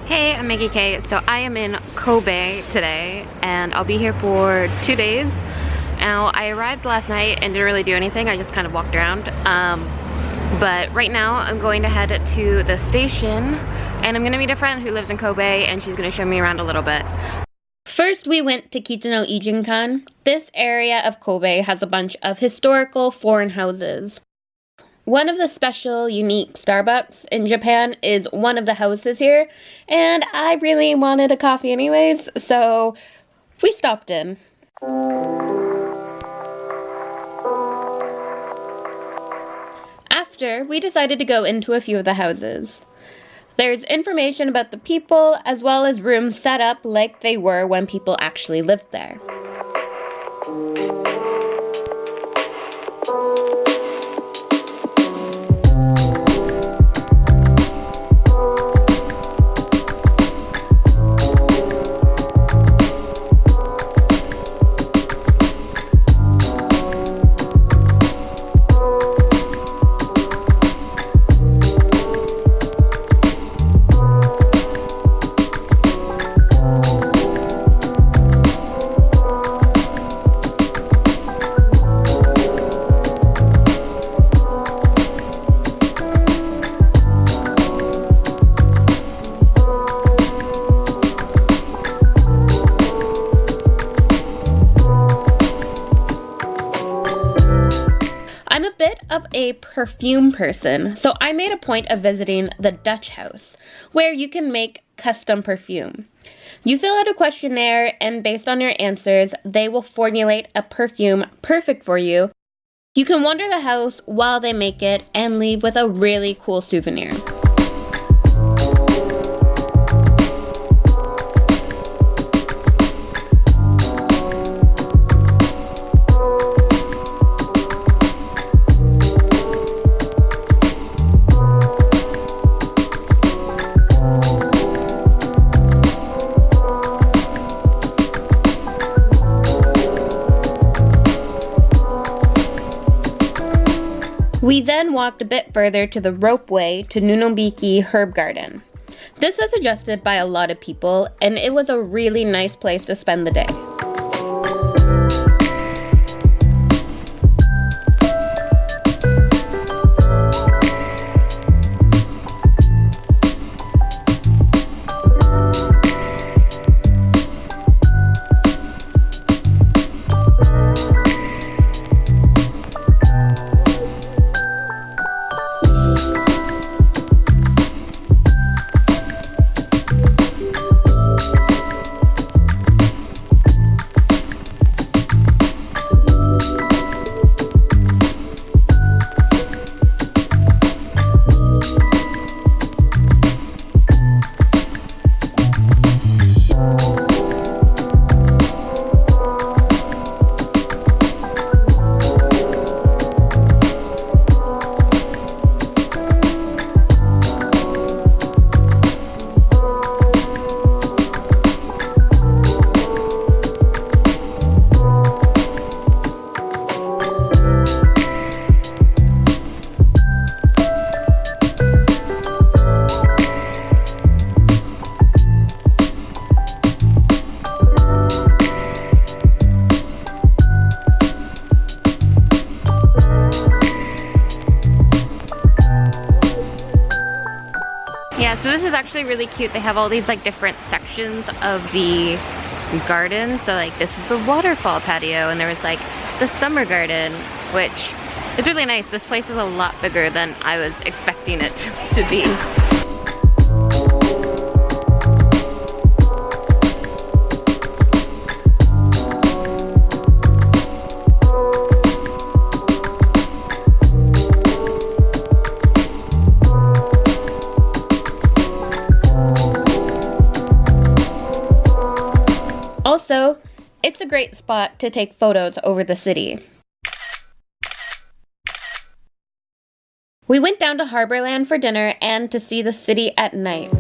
Hey, I'm Meggie Kay. So I am in Kobe today and I'll be here for 2 days. Now I arrived last night and didn't really do anything. I just kind of walked around. But right now I'm going to head to the station and I'm gonna meet a friend who lives in Kobe and she's gonna show me around a little bit. First we went to Kitano Ijinkan. This area of Kobe has a bunch of historical foreign houses. One of the special, unique Starbucks in Japan is one of the houses here, and I really wanted a coffee anyways, so we stopped in. After, we decided to go into a few of the houses. There's information about the people, as well as rooms set up like they were when people actually lived there. I'm a bit of a perfume person, so I made a point of visiting the Dutch house, where you can make custom perfume. You fill out a questionnaire, and based on your answers, they will formulate a perfume perfect for you. You can wander the house while they make it and leave with a really cool souvenir. We then walked a bit further to the ropeway to Nunobiki Herb Garden. This was suggested by a lot of people, and it was a really nice place to spend the day. Yeah, so this is actually really cute. They have all these like different sections of the garden. So like this is the waterfall patio and there was like the summer garden, which is really nice. This place is a lot bigger than I was expecting it to be. Also, it's a great spot to take photos over the city. We went down to Harborland for dinner and to see the city at night.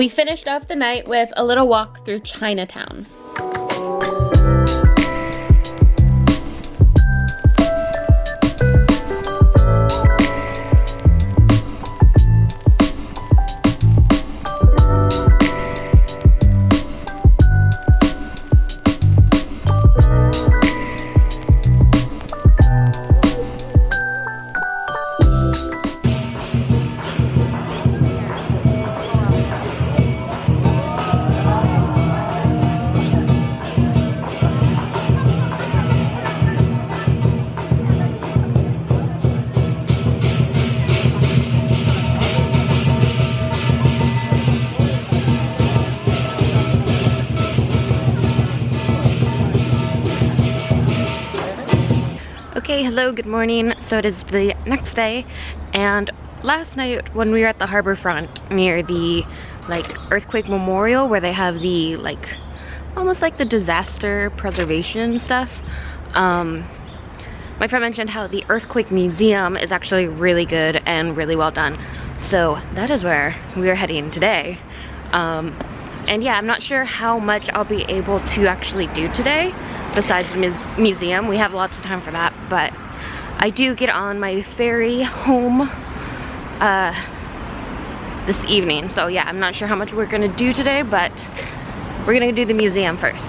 We finished off the night with a little walk through Chinatown. Okay, hello, good morning. So it is the next day, and last night when we were at the harbor front near the earthquake memorial where they have the almost like the disaster preservation stuff, my friend mentioned how the earthquake museum is actually really good and really well done. So that is where we are heading today. And yeah, I'm not sure how much I'll be able to actually do today besides the museum. We have lots of time for that, but I do get on my ferry home this evening. So yeah, I'm not sure how much we're gonna do today, but we're gonna do the museum first.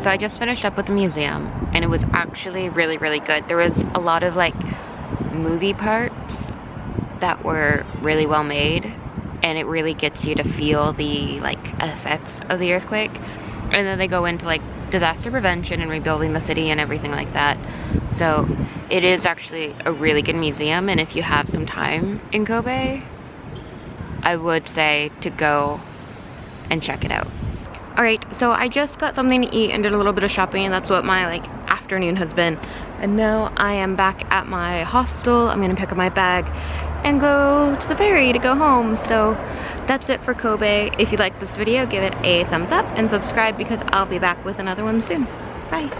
So I just finished up with the museum, and it was actually really, really good. There was a lot of movie parts that were really well made, and it really gets you to feel the effects of the earthquake. And then they go into disaster prevention and rebuilding the city and everything like that. So it is actually a really good museum, and if you have some time in Kobe, I would say to go and check it out. Alright, so I just got something to eat and did a little bit of shopping, and that's what my afternoon has been. And now I am back at my hostel. I'm gonna pick up my bag and go to the ferry to go home. So that's it for Kobe. If you like this video, give it a thumbs up and subscribe because I'll be back with another one soon. Bye.